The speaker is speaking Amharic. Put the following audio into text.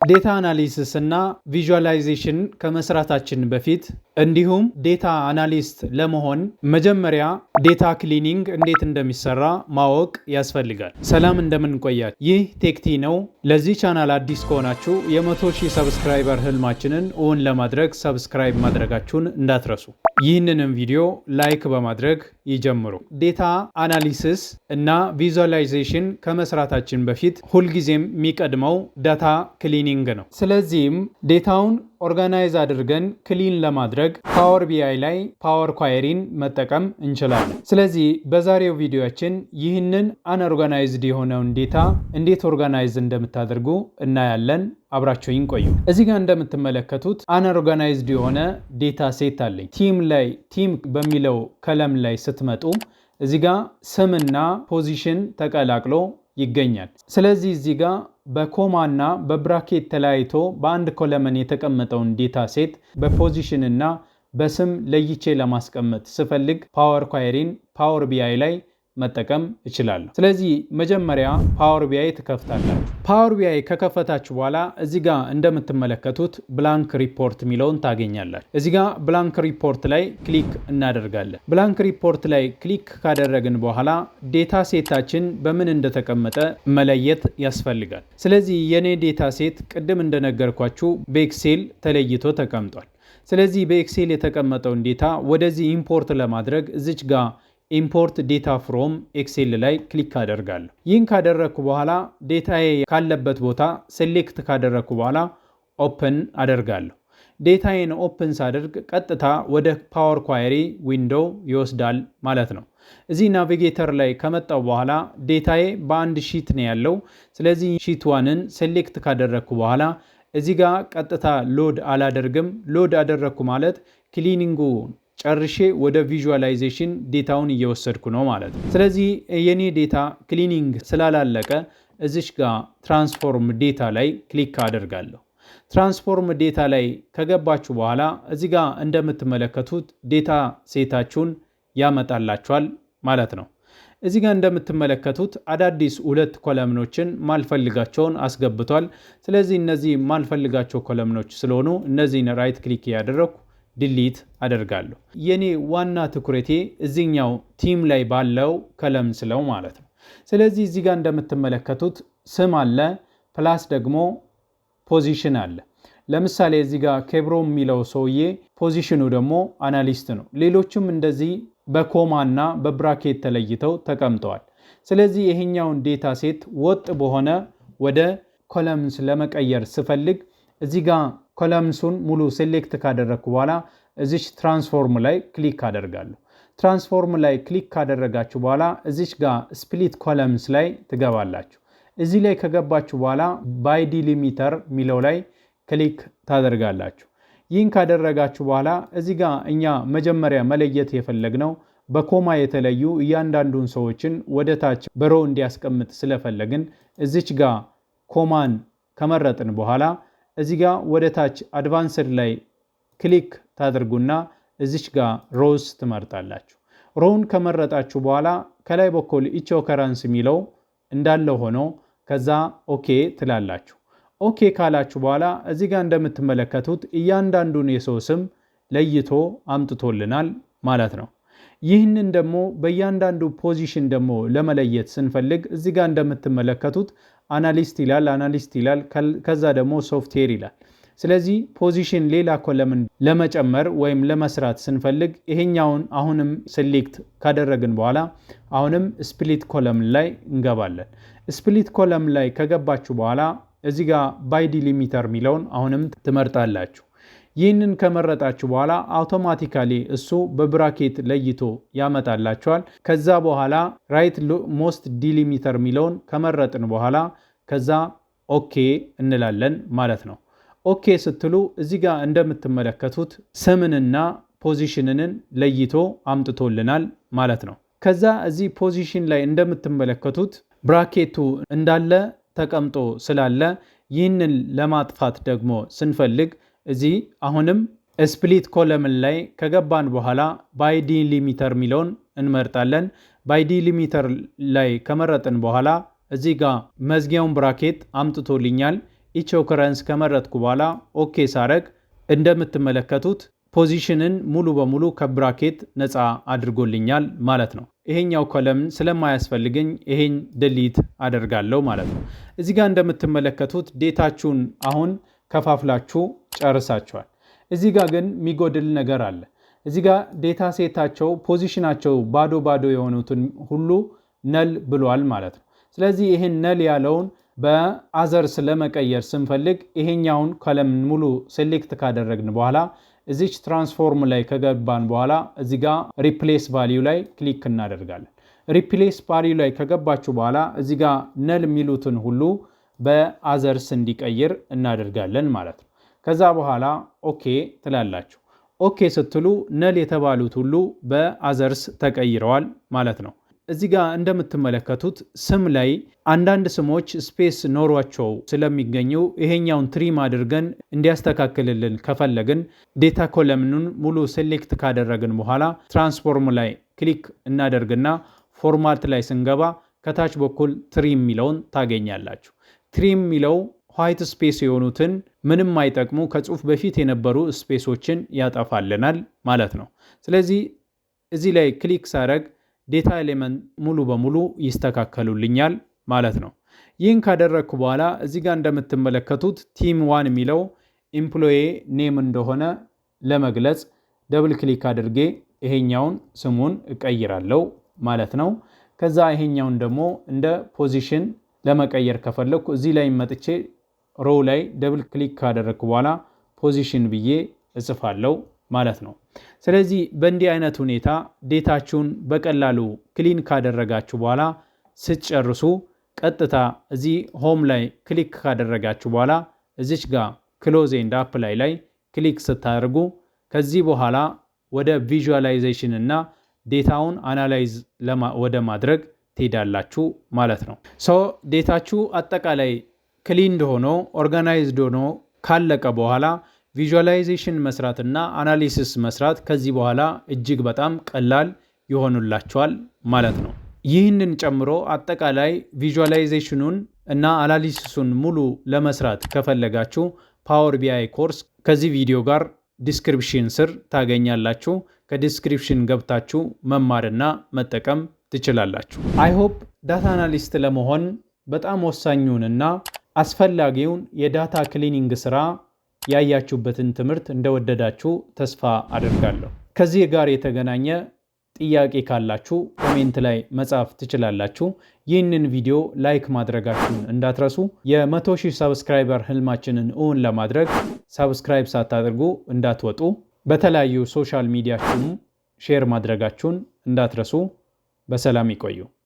ዴታ አናሊሲስ እና ቪዥዋላይዜሽን ከመስራታችን በፊት እንዲሁም ዴታ አናሊስት ለመሆን መጀመሪያ ዴታ ክሊኒንግ እንዴት እንደሚሰራ ማወቅ ያስፈልጋል። ሰላም እንደምን ቆያችሁ? ይህ ቴክቲ ነው። ለዚህ ቻናል አዲስ ከሆናችሁ የ100,000 ሰብስክራይበር ህልማችንን እውን ለማድረግ ሰብስክራይብ ማድረጋችሁን እንዳትረሱ። ይህንንም ቪዲዮ ላይክ በማድረግ ይጀምሩ። ዴታ አናሊሲስ እና ቪዥዋላይዜሽን ከመስራታችን በፊት ሁልጊዜም የሚቀድመው ዳታ ክሊኒንግ ነው። ስለዚህም ዴታውን ኦርጋናይዝ አድርገን ክሊን ለማድረግ ፓወር ቢአይ ላይ ፓወር ኳየሪን መጠቀም እንችላለን። ስለዚህ በዛሬው ቪዲዮችን ይህንን አንኦርጋናይዝድ የሆነውን ዴታ እንዴት ኦርጋናይዝ እንደምታደርጉ እናያለን። አብራችሁኝ ቆዩ። እዚህ ጋር እንደምትመለከቱት አንኦርጋናይዝድ የሆነ ዴታ ሴት አለኝ። ቲም በሚለው ከለም ላይ ስትመጡ እዚህ ጋር ስምና ፖዚሽን ተቀላቅሎ ይገኛል። ስለዚህ እዚህ ጋር በኮማ እና በብራኬት ተለያይቶ በአንድ ኮለመን የተቀመጠውን ዴታ ሴት በፖዚሽን እና በስም ለይቼ ለማስቀመጥ ስፈልግ ፓወር ኳየሪን ፓወር ቢአይ ላይ መጠቀም እችላለሁ። ስለዚህ መጀመሪያ ፓወር ቢአይ ትከፍታላችሁ። ፓወር ቢአይ ከከፈታችሁ በኋላ እዚህ ጋር እንደምትመለከቱት ብላንክ ሪፖርት የሚለውን ታገኛላችሁ። እዚህ ጋር ብላንክ ሪፖርት ላይ ክሊክ እናደርጋለን። ብላንክ ሪፖርት ላይ ክሊክ ካደረግን በኋላ ዴታ ሴታችን በምን እንደተቀመጠ መለየት ያስፈልጋል። ስለዚህ የኔ ዴታ ሴት ቅድም እንደነገርኳችሁ በኤክሴል ተለይቶ ተቀምጧል። ስለዚህ በኤክሴል የተቀመጠውን ዴታ ወደዚህ ኢምፖርት ለማድረግ እዚች ጋር ኢምፖርት ዴታ ፍሮም ኤክሴል ላይ ክሊክ አደርጋለሁ። ይህን ካደረግኩ በኋላ ዴታዬ ካለበት ቦታ ሴሌክት ካደረግኩ በኋላ ኦፕን አደርጋለሁ። ዴታዬን ኦፕን ሳደርግ ቀጥታ ወደ ፓወር ኳየሪ ዊንዶው ይወስዳል ማለት ነው። እዚህ ናቪጌተር ላይ ከመጣው በኋላ ዴታዬ በአንድ ሺት ነው ያለው። ስለዚህ ሺት ዋንን ሴሌክት ካደረግኩ በኋላ እዚህ ጋር ቀጥታ ሎድ አላደርግም። ሎድ አደረግኩ ማለት ክሊኒንጉ ጨርሼ ወደ ቪዥዋላይዜሽን ዴታውን እየወሰድኩ ነው ማለት ነው። ስለዚህ የኔ ዴታ ክሊኒንግ ስላላለቀ እዚች ጋር ትራንስፎርም ዴታ ላይ ክሊክ አደርጋለሁ። ትራንስፎርም ዴታ ላይ ከገባችሁ በኋላ እዚህ ጋር እንደምትመለከቱት ዴታ ሴታችሁን ያመጣላችኋል ማለት ነው። እዚህ ጋር እንደምትመለከቱት አዳዲስ 2 ኮለምኖችን ማልፈልጋቸውን አስገብቷል። ስለዚህ እነዚህ ማልፈልጋቸው ኮለምኖች ስለሆኑ እነዚህን ራይት ክሊክ ያደረኩ ዲሊት አደርጋለሁ። የኔ ዋና ትኩረቴ እዚህኛው ቲም ላይ ባለው ከለም ስለው ማለት ነው። ስለዚህ እዚህ ጋር እንደምትመለከቱት ስም አለ፣ ፕላስ ደግሞ ፖዚሽን አለ። ለምሳሌ እዚህ ጋር ኬብሮ የሚለው ሰውዬ ፖዚሽኑ ደግሞ አናሊስት ነው። ሌሎችም እንደዚህ በኮማ እና በብራኬት ተለይተው ተቀምጠዋል። ስለዚህ ይሄኛውን ዴታ ሴት ወጥ በሆነ ወደ ኮለምስ ለመቀየር ስፈልግ እዚህ ጋር ኮለምሱን ሙሉ ሴሌክት ካደረግኩ በኋላ እዚች ትራንስፎርም ላይ ክሊክ አደርጋለሁ። ትራንስፎርም ላይ ክሊክ ካደረጋችሁ በኋላ እዚች ጋር ስፕሊት ኮለምስ ላይ ትገባላችሁ። እዚህ ላይ ከገባችሁ በኋላ ባይ ዲሊሚተር የሚለው ላይ ክሊክ ታደርጋላችሁ። ይህን ካደረጋችሁ በኋላ እዚህ ጋር እኛ መጀመሪያ መለየት የፈለግነው በኮማ የተለዩ እያንዳንዱን ሰዎችን ወደ ታች በሮ እንዲያስቀምጥ ስለፈለግን እዚች ጋር ኮማን ከመረጥን በኋላ እዚህ ጋር ወደ ታች አድቫንስድ ላይ ክሊክ ታደርጉና እዚች ጋር ሮውስ ትመርጣላችሁ። ሮውን ከመረጣችሁ በኋላ ከላይ በኩል ኢች ኦከረንስ የሚለው እንዳለ ሆኖ ከዛ ኦኬ ትላላችሁ። ኦኬ ካላችሁ በኋላ እዚህ ጋር እንደምትመለከቱት እያንዳንዱን የሰው ስም ለይቶ አምጥቶልናል ማለት ነው። ይህንን ደግሞ በእያንዳንዱ ፖዚሽን ደግሞ ለመለየት ስንፈልግ እዚህ ጋር እንደምትመለከቱት አናሊስት ይላል፣ ከዛ ደግሞ ሶፍትዌር ይላል። ስለዚህ ፖዚሽን ሌላ ኮለምን ለመጨመር ወይም ለመስራት ስንፈልግ ይሄኛውን አሁንም ሴሌክት ካደረግን በኋላ አሁንም ስፕሊት ኮለምን ላይ እንገባለን። ስፕሊት ኮለም ላይ ከገባችሁ በኋላ እዚህ ጋር ባይ ዲሊሚተር የሚለውን አሁንም ትመርጣላችሁ። ይህንን ከመረጣችሁ በኋላ አውቶማቲካሊ እሱ በብራኬት ለይቶ ያመጣላችኋል። ከዛ በኋላ ራይት ሞስት ዲሊሚተር የሚለውን ከመረጥን በኋላ ከዛ ኦኬ እንላለን ማለት ነው። ኦኬ ስትሉ እዚህ ጋር እንደምትመለከቱት ስምንና ፖዚሽንን ለይቶ አምጥቶልናል ማለት ነው። ከዛ እዚህ ፖዚሽን ላይ እንደምትመለከቱት ብራኬቱ እንዳለ ተቀምጦ ስላለ ይህንን ለማጥፋት ደግሞ ስንፈልግ እዚህ አሁንም ስፕሊት ኮለምን ላይ ከገባን በኋላ ባይ ዲሊሚተር የሚለውን እንመርጣለን። ባይ ዲሊሚተር ላይ ከመረጥን በኋላ እዚህ ጋር መዝጊያውን ብራኬት አምጥቶልኛል። ኢች ኦከረንስ ከመረጥኩ በኋላ ኦኬ ሳረግ እንደምትመለከቱት ፖዚሽንን ሙሉ በሙሉ ከብራኬት ነፃ አድርጎልኛል ማለት ነው። ይሄኛው ኮለምን ስለማያስፈልገኝ ይሄን ዲሊት አደርጋለሁ ማለት ነው። እዚህ ጋር እንደምትመለከቱት ዴታችሁን አሁን ከፋፍላችሁ ጨርሳችኋል። እዚህ ጋር ግን የሚጎድል ነገር አለ። እዚህ ጋር ዴታ ሴታቸው ፖዚሽናቸው ባዶ የሆኑትን ሁሉ ነል ብሏል ማለት ነው። ስለዚህ ይሄን ነል ያለውን በአዘርስ ለመቀየር ስንፈልግ ይሄኛውን ኮለምን ሙሉ ሴሌክት ካደረግን በኋላ እዚች ትራንስፎርም ላይ ከገባን በኋላ እዚህ ጋር ሪፕሌስ ቫልዩ ላይ ክሊክ እናደርጋለን። ሪፕሌስ ቫልዩ ላይ ከገባችሁ በኋላ እዚህ ጋር ነል የሚሉትን ሁሉ በአዘርስ እንዲቀይር እናደርጋለን ማለት ነው። ከዛ በኋላ ኦኬ ትላላችሁ። ኦኬ ስትሉ ነል የተባሉት ሁሉ በአዘርስ ተቀይረዋል ማለት ነው። እዚህ ጋር እንደምትመለከቱት ስም ላይ አንዳንድ ስሞች ስፔስ ኖሯቸው ስለሚገኙ ይሄኛውን ትሪም አድርገን እንዲያስተካክልልን ከፈለግን ዴታ ኮለምኑን ሙሉ ሴሌክት ካደረግን በኋላ ትራንስፎርም ላይ ክሊክ እናደርግና ፎርማት ላይ ስንገባ ከታች በኩል ትሪም የሚለውን ታገኛላችሁ። ትሪም የሚለው ዋይት ስፔስ የሆኑትን ምንም አይጠቅሙ ከጽሁፍ በፊት የነበሩ ስፔሶችን ያጠፋልናል ማለት ነው። ስለዚህ እዚህ ላይ ክሊክ ሳረግ ዴታ ኤሌመንት ሙሉ በሙሉ ይስተካከሉልኛል ማለት ነው። ይህን ካደረግኩ በኋላ እዚህ ጋር እንደምትመለከቱት ቲም 1 የሚለው ኤምፕሎዬ ኔም እንደሆነ ለመግለጽ ደብል ክሊክ አድርጌ ይሄኛውን ስሙን እቀይራለሁ ማለት ነው። ከዛ ይሄኛውን ደግሞ እንደ ፖዚሽን ለመቀየር ከፈለኩ እዚህ ላይ መጥቼ ሮው ላይ ደብል ክሊክ ካደረግኩ በኋላ ፖዚሽን ብዬ እጽፋለሁ ማለት ነው። ስለዚህ በእንዲህ አይነት ሁኔታ ዴታችሁን በቀላሉ ክሊን ካደረጋችሁ በኋላ ስትጨርሱ ቀጥታ እዚህ ሆም ላይ ክሊክ ካደረጋችሁ በኋላ እዚች ጋር ክሎዝ ኤንድ አፕላይ ላይ ክሊክ ስታደርጉ ከዚህ በኋላ ወደ ቪዥዋላይዜሽን እና ዴታውን አናላይዝ ወደ ማድረግ ትሄዳላችሁ ማለት ነው። ዴታችሁ አጠቃላይ ክሊንድ ሆኖ ኦርጋናይዝድ ሆኖ ካለቀ በኋላ ቪዥዋላይዜሽን መስራትና አናሊሲስ መስራት ከዚህ በኋላ እጅግ በጣም ቀላል ይሆኑላችኋል ማለት ነው። ይህንን ጨምሮ አጠቃላይ ቪዥዋላይዜሽኑን እና አናሊሲሱን ሙሉ ለመስራት ከፈለጋችሁ ፓወር ቢአይ ኮርስ ከዚህ ቪዲዮ ጋር ዲስክሪፕሽን ስር ታገኛላችሁ። ከዲስክሪፕሽን ገብታችሁ መማርና መጠቀም ትችላላችሁ። አይሆፕ ዳታ አናሊስት ለመሆን በጣም ወሳኙንና አስፈላጊውን የዳታ ክሊኒንግ ስራ ያያችሁበትን ትምህርት እንደወደዳችሁ ተስፋ አደርጋለሁ። ከዚህ ጋር የተገናኘ ጥያቄ ካላችሁ ኮሜንት ላይ መጻፍ ትችላላችሁ። ይህንን ቪዲዮ ላይክ ማድረጋችሁን እንዳትረሱ። የ100,000 ሰብስክራይበር ህልማችንን እውን ለማድረግ ሰብስክራይብ ሳታደርጉ እንዳትወጡ። በተለያዩ ሶሻል ሚዲያችሁም ሼር ማድረጋችሁን እንዳትረሱ። በሰላም ይቆዩ።